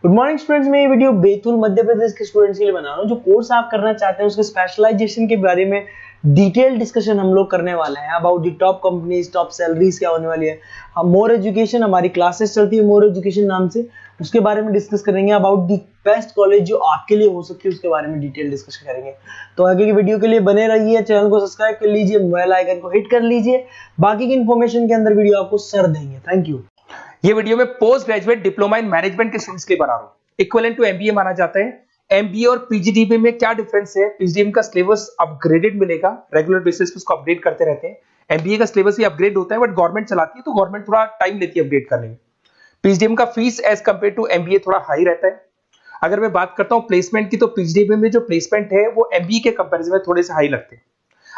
Good morning students. मैं ये video Betul Madhya Pradesh के स्टूडेंट्स के लिए बना रहा हूँ जो कोर्स आप करना चाहते हैं उसके स्पेशलाइजेशन के बारे में डिटेल डिस्कशन हम लोग करने वाले हैं। About the top companies, top salaries क्या होने वाली है। हम मोर एजुकेशन, हमारी क्लासेस चलती है मोर एजुकेशन नाम से, उसके बारे में डिस्कस करेंगे। अबाउट दी बेस्ट कॉलेज जो आपके लिए हो सकती है उसके बारे में डिटेल डिस्कशन करेंगे। तो आगे की वीडियो के लिए बने रहिए, चैनल को सब्सक्राइब कर लीजिए, बेल आइकन को हिट कर लीजिए। बाकी की इन्फॉर्मेशन के अंदर वीडियो आपको सर देंगे। Thank you. ये वीडियो में post graduate diploma in management के स्टूडेंट्स के लिए बना रहा हूं। इक्विवेलेंट टू एमबीए माना जाता है। एमबीए और पीजीडीबी में क्या डिफरेंस है? पीजीडीबी का सिलेबस अपग्रेडेड मिलेगा, रेगुलर बेसिस पे उसको अपडेट करते रहते हैं। एमबीए का सिलेबस भी अपग्रेड होता है, बट गवर्नमेंट चलाती है तो गवर्नमेंट थोड़ा टाइम लेती है अपडेट करने में। पीजीडीबी का fees as compared to MBA थोड़ा हाई रहता है। अगर मैं बात करता हूं प्लेसमेंट की, तो पीजीडीबी में जो प्लेसमेंट है वो एमबीए के कंपेरिजन में थोड़े से हाई लगते हैं।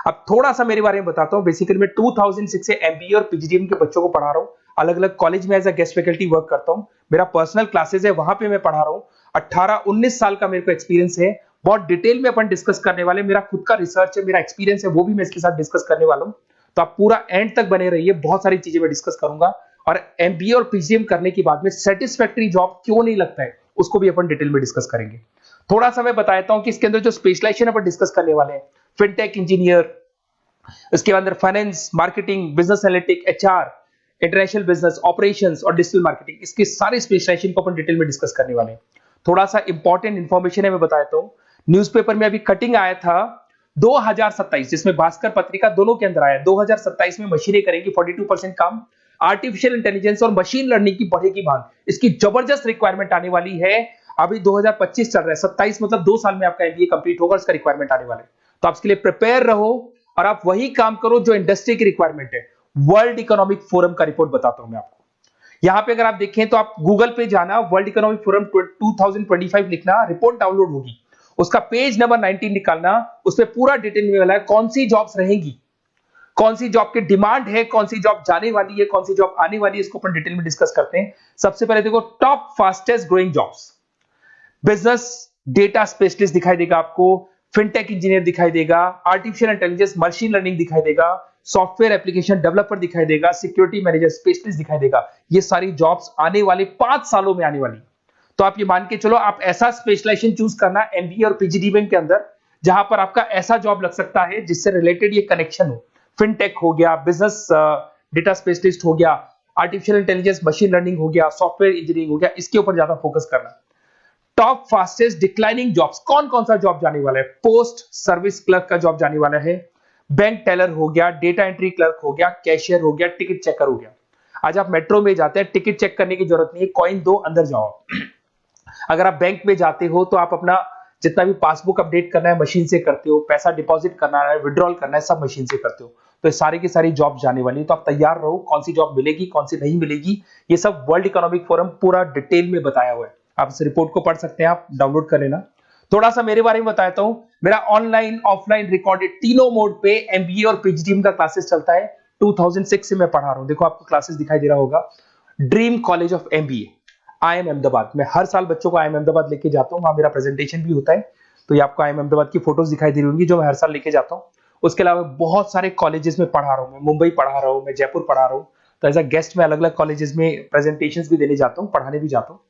अब थोड़ा सा मेरे बारे में बताता हूं। बेसिकली मैं 2006 से एमबीए और पीजीडीबी के बच्चों को पढ़ा रहा हूं। अलग अलग कॉलेज में as a guest faculty work करता हूं। मेरा पर्सनल क्लासेस है, वहां पे मैं पढ़ा रहा हूं। 18-19 साल का मेरे को एक्सपीरियंस है। बहुत डिटेल में अपन डिस्कस करने वाले। मेरा खुद का रिसर्च है, मेरा एक्सपीरियंस है, वो भी मैं इसके साथ डिस्कस करने वाला हूं। तो आप पूरा एंड तक बने रहिए, बहुत सारी चीजें मैं डिस्कस करूंगा। और एमबीए और पीजीडीबी करने के बाद में सेटिस्फैक्टरी जॉब क्यों नहीं लगता है उसको भी अपन डिटेल में डिस्कस करेंगे। थोड़ा सा मैं बताता हूं कि इसके अंदर जो स्पेशलाइजेशन अपन डिस्कस करने वाले हैं, फिनटेक इंजीनियर, इसके अंदर finance, marketing, business analytic, HR, international business, operations और डिजिटल मार्केटिंग, इसके सारे स्पेशलाइजेशन को अपन डिटेल में डिस्कस करने वाले हैं। थोड़ा सा इंपॉर्टेंट इंफॉर्मेशन है, मैं बताता हूं। न्यूज़पेपर में अभी कटिंग आया था 2027, जिसमें भास्कर पत्रिका दोनों के अंदर आया। 2027 में मशीनें करेंगी 42% काम। आर्टिफिशियल इंटेलिजेंस और मशीन लर्निंग की बढ़ेगी मांग, इसकी जबरदस्त रिक्वायरमेंट आने वाली है। अभी 2025 चल रहा है, 27 मतलब 2 साल में आपका एमबीए कंप्लीट होगा, इसका रिक्वायरमेंट आने वाले। तो आप इसके लिए प्रिपेयर रहो और आप वही काम करो जो इंडस्ट्री की रिक्वायरमेंट है। वर्ल्ड इकोनॉमिक फोरम का रिपोर्ट बताता हूं मैं आपको। यहां पे अगर आप देखें तो आप गूगल पे जाना, वर्ल्ड इकोनॉमिक फोरम 2025 लिखना, रिपोर्ट डाउनलोड होगी। उसका पेज नंबर 19 निकालना, उसमें पूरा डिटेल में वाला है कौन सी जॉब्स रहेंगी, कौन सी जॉब की डिमांड है, कौन सी जॉब जाने वाली है, कौन सी जॉब आने वाली है। इसको अपन डिटेल में डिस्कस करते हैं। सबसे पहले देखो, top fastest growing jobs. Business data specialist दिखाई देगा आपको, फिनटेक इंजीनियर दिखाई देगा, आर्टिफिशियल इंटेलिजेंस मशीन लर्निंग दिखाई देगा, सॉफ्टवेयर एप्लीकेशन डेवलपर दिखाई देगा, सिक्योरिटी मैनेजर स्पेशलिस्ट दिखाई देगा। ये सारी जॉब्स आने वाले 5 सालों में आने वाली। तो आप ये मान के चलो, आप ऐसा स्पेशलाइजेशन चूज करना एमबीए और पीजीडीबी के अंदर जहां पर आपका ऐसा जॉब लग सकता है जिससे रिलेटेड ये कनेक्शन हो। फिनटेक हो गया, बिजनेस डेटा स्पेशलिस्ट हो गया, आर्टिफिशियल इंटेलिजेंस मशीन लर्निंग हो गया, सॉफ्टवेयर इंजीनियरिंग हो गया, इसके ऊपर ज्यादा फोकस करना। टॉप फास्टेस्ट डिक्लाइनिंग जॉब्स, कौन कौन सा जॉब जाने वाला है? पोस्ट सर्विस क्लर्क का जॉब जाने वाला है, बैंक टेलर हो गया, डेटा एंट्री क्लर्क हो गया, कैशियर हो गया, टिकट चेकर हो गया। आज आप मेट्रो में जाते हैं, टिकट चेक करने की जरूरत नहीं है, कॉइन दो अंदर जाओ। अगर आप बैंक में जाते हो तो आप अपना जितना भी पासबुक अपडेट करना है मशीन से करते हो, पैसा डिपॉजिट करना है, विड्रॉल करना है, सब मशीन से करते हो। तो सारी की सारी जॉब जाने वाली है। तो आप तैयार रहो, कौन सी जॉब मिलेगी, कौन सी नहीं मिलेगी, ये सब वर्ल्ड इकोनॉमिक फोरम पूरा डिटेल में बताया हुआ है। आप इस रिपोर्ट को पढ़ सकते हैं, आप डाउनलोड कर लेना। थोड़ा सा मेरे बारे में बताता हूं। मेरा ऑनलाइन, ऑफलाइन, रिकॉर्डेड तीनों मोड पे एमबीए और पीजीडीबी का क्लासेस चलता है। 2006 से मैं पढ़ा रहा हूं। देखो आपको क्लासेस दिखाई दे रहा होगा, dream college of MBA, IIM Ahmedabad. मैं हर साल बच्चों को आईएम अहमदाबाद लेके जाता हूं, वहां मेरा प्रेजेंटेशन भी होता है। तो ये आपको आईएम अहमदाबाद की फोटोज दिखाई दे रही होंगी जो मैं हर साल लेके जाता हूं। उसके अलावा बहुत सारे कॉलेजेस में पढ़ा रहा हूं। मैं मुंबई पढ़ा रहा हूं, मैं जयपुर पढ़ा रहा हूं। तो एज अ गेस्ट में अलग अलग कॉलेजेस में प्रेजेंटेशंस भी देने जाता हूं, पढ़ाने भी जाता हूं।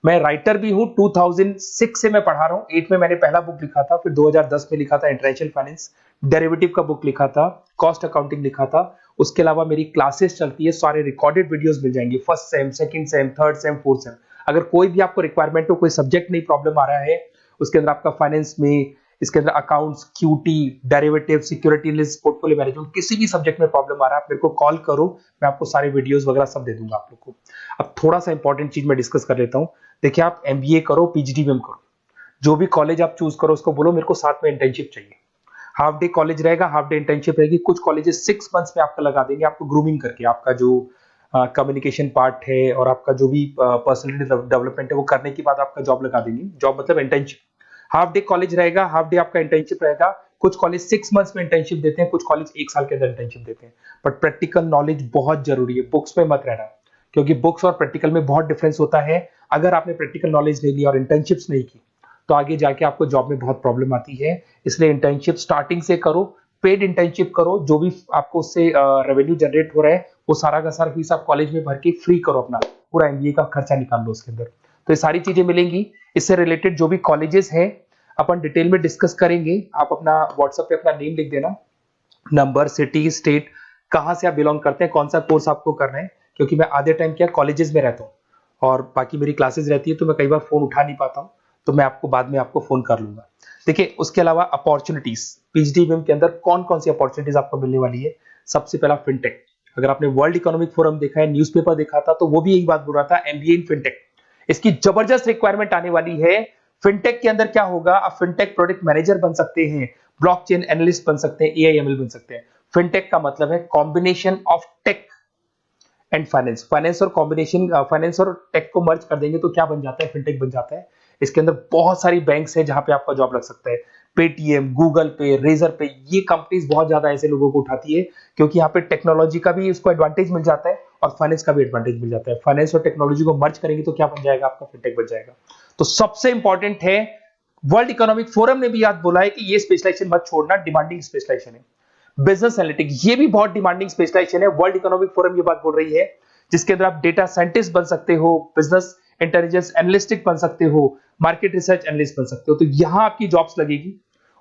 मैं राइटर भी हूं। 2006 से मैं पढ़ा रहा हूं। 8 में मैंने पहला बुक लिखा था, फिर 2010 में लिखा था इंटरनेशनल फाइनेंस, डेरिवेटिव का बुक लिखा था, कॉस्ट अकाउंटिंग लिखा था। उसके अलावा मेरी क्लासेस चलती है, सारे रिकॉर्डेड वीडियोस मिल जाएंगे, first sem, second same, third same, fourth same. अगर कोई भी आपको रिक्वायरमेंट हो, कोई सब्जेक्ट नहीं प्रॉब्लम आ रहा है, उसके अंदर आपका फाइनेंस में, इसके अंदर accounts, QT, derivative, security list, portfolio management, किसी भी सब्जेक्ट में प्रॉब्लम आ रहा है, आप मेरे को कॉल करो, मैं आपको सारे वीडियोस वगैरह सब दे दूंगा आप लोग को। अब थोड़ा सा इंपॉर्टेंट चीज मैं डिस्कस कर लेता हूं। देखिए, आप एमबीए करो, पीजीडीबी करो, जो भी कॉलेज आप चूज करो उसको बोलो मेरे को साथ में इंटर्नशिप चाहिए। हाफ डे कॉलेज रहेगा, हाफ डे इंटर्नशिप रहेगी। कुछ कॉलेजेस 6 मंथ्स में आपका लगा देंगे, आपको ग्रूमिंग करके, आपका जो कम्युनिकेशन पार्ट है और आपका जो भी पर्सनैलिटी डेवलपमेंट है वो करने के बाद आपका जॉब लगा देंगे। जॉब मतलब इंटर्नशिप। हाफ डे कॉलेज रहेगा, हाफ डे आपका इंटर्नशिप रहेगा। कुछ कॉलेज 6 मंथ्स में इंटर्नशिप देते हैं, कुछ कॉलेज 1 साल के अंदर इंटर्नशिप देते हैं। बट प्रैक्टिकल नॉलेज बहुत जरूरी है, बुक्स पे मत रहना, क्योंकि बुक्स और प्रैक्टिकल में बहुत डिफरेंस होता है। अगर आपने प्रैक्टिकल नॉलेज नहीं ली और इंटर्नशिप्स नहीं की तो आगे जाके आपको जॉब में बहुत प्रॉब्लम आती है। इसलिए इंटर्नशिप स्टार्टिंग से करो, पेड इंटर्नशिप करो, जो भी आपको उससे रेवेन्यू जनरेट हो रहा है वो सारा का सारा फीस आप कॉलेज में भर के फ्री करो, अपना पूरा एमबीए का खर्चा निकाल लो उसके अंदर। तो ये सारी चीजें मिलेंगी। इससे रिलेटेड जो भी कॉलेजेस हैं अपन डिटेल में डिस्कस करेंगे। आप अपना व्हाट्सएप पे अपना नेम लिख देना, नंबर, सिटी, स्टेट, कहाँ से आप बिलोंग करते हैं, कौन सा कोर्स आपको करना है, क्योंकि मैं आधे टाइम क्या कॉलेजेस में रहता हूँ और बाकी मेरी क्लासेस रहती है, तो मैं कई बार फोन उठा नहीं पाता हूँ, तो मैं आपको बाद में आपको फोन कर लूंगा। देखिए उसके अलावा अपॉर्चुनिटीज, पीजीडीबीएम के अंदर कौन कौन सी अपॉर्चुनिटीज आपको मिलने वाली है। सबसे पहला फिनटेक, अगर आपने वर्ल्ड इकोनॉमिक फोरम देखा है, न्यूज़पेपर देखा था, तो वो भी यही बात बोल रहा था, एमबीए इन फिनटेक, इसकी जबरदस्त रिक्वायरमेंट आने वाली है। फिनटेक के अंदर क्या होगा, आप फिनटेक प्रोडक्ट मैनेजर बन सकते हैं, ब्लॉकचेन एनालिस्ट बन सकते हैं, एआईएमएल बन सकते हैं। फिनटेक का मतलब है combination of tech and finance, finance और कॉम्बिनेशन, फाइनेंस और टेक को मर्ज कर देंगे तो क्या बन जाता है, फिनटेक बन जाता है। इसके अंदर बहुत सारी बैंक्स है जहां पे आपका जॉब लग सकता है, पेटीएम, गूगल पे, रेजर पे, ये कंपनीज बहुत ज्यादा ऐसे लोगों को उठाती है क्योंकि यहाँ पे टेक्नोलॉजी का भी उसको एडवांटेज मिल जाता है और फाइनेंस का भी एडवांटेज मिल जाता है। फाइनेंस और टेक्नोलॉजी को मर्ज करेंगे तो क्या बन जाएगा, आपका फिनटेक बन जाएगा। तो सबसे इंपॉर्टेंट है, वर्ल्ड इकोनॉमिक फोरम ने भी याद बोला है कि ये स्पेशलाइजेशन मत छोड़ना, डिमांडिंग स्पेशलाइजेशन है। बिजनेस एनालिटिक, ये भी बहुत डिमांडिंग स्पेशलाइजेशन है, वर्ल्ड इकोनॉमिक फोरम ये बात बोल रही है, जिसके अंदर आप डेटा साइंटिस्ट बन सकते हो, बिजनेस इंटेलिजेंस एनालिस्टिक बन सकते हो, मार्केट रिसर्च एनालिस्ट बन सकते हो। तो यहां आपकी जॉब्स लगेगी,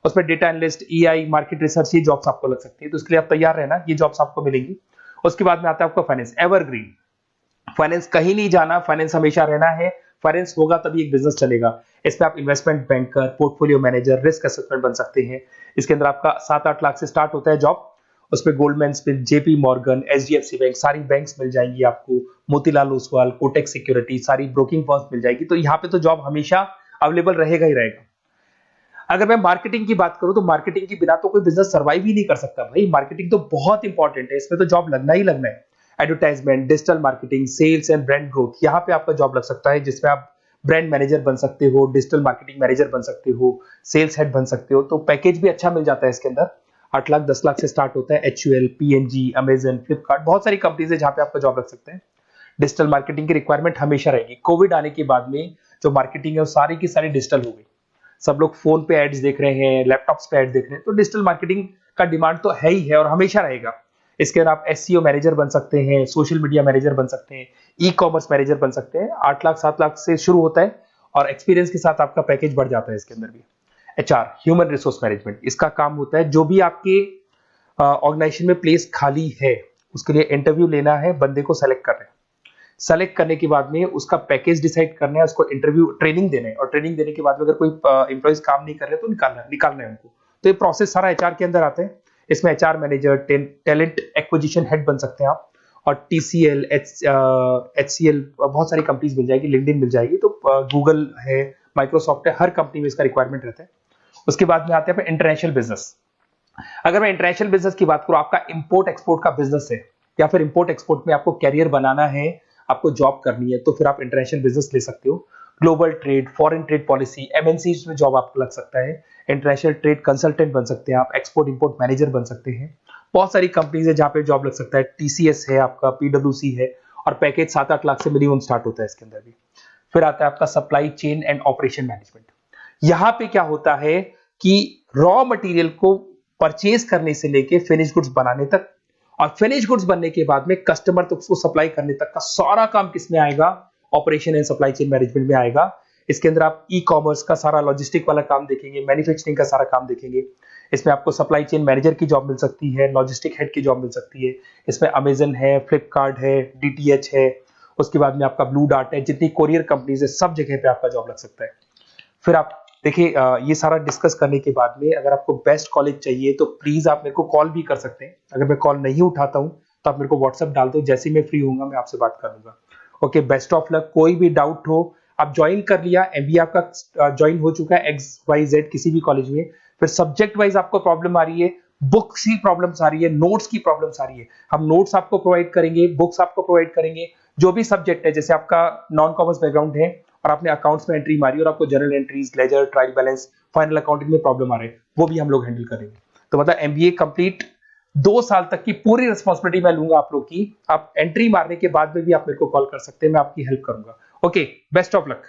उसमें data analyst, EI, market research, ये जॉब्स आपको लग सकती है, तो इसके लिए आप तैयार रहना, ये जॉब्स आपको मिलेंगी। उसके बाद में आता है आपका फाइनेंस, एवरग्रीन, फाइनेंस कहीं नहीं जाना, फाइनेंस हमेशा रहना है, फाइनेंस होगा तभी एक बिजनेस चलेगा। इसमें आप investment banker, portfolio manager, risk assessment बन सकते हैं। इसके अंदर आपका 7-8 लाख से स्टार्ट होता है जॉब, उसमें Goldman Smith, JP Morgan, HDFC bank, सारी बैंक्स मिल जाएंगी आपको, मोतीलाल ओसवाल, कोटक सिक्योरिटी, सारी ब्रोकिंग फर्म्स मिल जाएगी। तो यहाँ पे तो जॉब हमेशा अवेलेबल रहेगा ही रहेगा। अगर मैं मार्केटिंग की बात करूं तो मार्केटिंग के बिना तो कोई बिजनेस सर्वाइव ही नहीं कर सकता भाई, मार्केटिंग तो बहुत इंपॉर्टेंट है, इसमें तो जॉब लगना ही लगना है। Advertisement, digital marketing, sales and brand growth, यहाँ पे आपका जॉब लग सकता है, जिसमें आप ब्रांड मैनेजर बन सकते हो, डिजिटल मार्केटिंग मैनेजर बन सकते हो, सेल्स हेड बन सकते हो। तो पैकेज भी अच्छा मिल जाता है इसके अंदर, 8 लाख 10 लाख से स्टार्ट होता है। एचयूएल, पीएनजी, अमेजन, फ्लिपकार्ट, बहुत सारी कंपनीज है जहां पे आपका जॉब लग सकते हैं। डिजिटल मार्केटिंग की रिक्वायरमेंट हमेशा रहेगी। कोविड आने के बाद में जो मार्केटिंग है वो सारी की सारी डिजिटल हो गई, सब लोग फोन पे एड्स देख रहे हैं, लैपटॉप्स पे एड्स देख रहे हैं, तो डिजिटल मार्केटिंग का डिमांड तो है ही है और हमेशा रहेगा। इसके अंदर आप एसईओ मैनेजर बन सकते हैं, सोशल मीडिया मैनेजर बन सकते हैं, ई कॉमर्स मैनेजर बन सकते हैं। 8 लाख 7 लाख से शुरू होता है और एक्सपीरियंस के साथ आपका पैकेज बढ़ जाता है इसके अंदर भी। एचआर, ह्यूमन रिसोर्स मैनेजमेंट, इसका काम होता है जो भी आपके ऑर्गेनाइजेशन में प्लेस खाली है उसके लिए इंटरव्यू लेना है, बंदे को सेलेक्ट करना है, सेलेक्ट करने के बाद में उसका पैकेज डिसाइड करना है, उसको इंटरव्यू ट्रेनिंग देना है और ट्रेनिंग देने के बाद में अगर कोई एम्प्लॉइज काम नहीं कर रहे तो निकालना है उनको। तो ये प्रोसेस सारा एचआर के अंदर आता है। इसमें HR manager, talent acquisition head बन सकते हैं आप, और टीसीएल, एचसीएल, बहुत सारी कंपनीज मिल जाएगी, लिंक्डइन मिल जाएगी, तो गूगल है, माइक्रोसॉफ्ट है, हर कंपनी में इसका रिक्वायरमेंट रहता है। उसके बाद में आते हैं इंटरनेशनल बिजनेस। अगर मैं इंटरनेशनल बिजनेस की बात करूं, आपका इंपोर्ट एक्सपोर्ट का बिजनेस है या फिर इंपोर्ट एक्सपोर्ट में आपको कैरियर बनाना है, आपको जॉब करनी है, तो फिर आप इंटरनेशनल बिजनेस ले सकते हो। Global trade, foreign trade policy, MNC में जॉब आपको लग सकता है। इंटरनेशनल ट्रेड कंसल्टेंट बन सकते हैं आप, एक्सपोर्ट इंपोर्ट मैनेजर बन सकते हैं। बहुत सारी कंपनीज है जहां पे जॉब लग सकता है। टीसीएस है आपका, पीडब्ल्यूसी है, और पैकेज 7-8 लाख से मिनिमम स्टार्ट होता है इसके अंदर भी। फिर आता है आपका supply chain and operation management. यहां पे क्या होता है कि रॉ मटेरियल को परचेज करने से लेके फिनिश गुड्स बनाने तक, और फिनिश गुड्स बनने के बाद में कस्टमर तक उसको सप्लाई करने तक का सारा काम किसमें आएगा, operation and supply chain management में आएगा। इसके अंदर आप ई कॉमर्स का सारा लॉजिस्टिक वाला काम देखेंगे, मैन्युफैक्चरिंग का सारा काम देखेंगे। इसमें आपको सप्लाई चेन मैनेजर की जॉब मिल सकती है, लॉजिस्टिक हेड की जॉब मिल सकती है। इसमें अमेजन है, फ्लिपकार्ट है, डीटीएच है, उसके बाद में आपका ब्लू डार्ट है, जितनी कोरियर कंपनीज है सब जगह पे आपका जॉब लग सकता है। फिर आप देखिए, ये सारा डिस्कस करने के बाद में अगर आपको बेस्ट कॉलेज चाहिए तो प्लीज आप मेरे को कॉल भी कर सकते हैं। अगर मैं कॉल नहीं उठाता हूं तो आप मेरे को व्हाट्सएप डाल दो, जैसे ही मैं फ्री होऊंगा मैं आपसे बात करूंगा। Okay, best of luck. कोई भी डाउट हो, आप ज्वाइन कर लिया, एमबीए आपका ज्वाइन हो चुका है XYZ किसी भी कॉलेज में, फिर सब्जेक्ट वाइज आपको प्रॉब्लम आ रही है, बुक्स की प्रॉब्लम्स आ रही है, नोट्स की प्रॉब्लम्स आ रही है, हम नोट्स आपको प्रोवाइड करेंगे, बुक्स आपको प्रोवाइड करेंगे। जो भी सब्जेक्ट है, जैसे आपका नॉन कॉमर्स बैकग्राउंड है और आपने अकाउंट्स में एंट्री मारी और आपको general entries, ledger, trial balance, final accounting में प्रॉब्लम आ रहे हैं, वो भी हम लोग हैंडल करेंगे। तो मतलब एमबीए कंप्लीट 2 साल तक की पूरी रिस्पॉन्सिबिलिटी मैं लूंगा आप लोग की। आप एंट्री मारने के बाद में भी आप मेरे को कॉल कर सकते हैं, मैं आपकी हेल्प करूंगा। Okay, best of luck.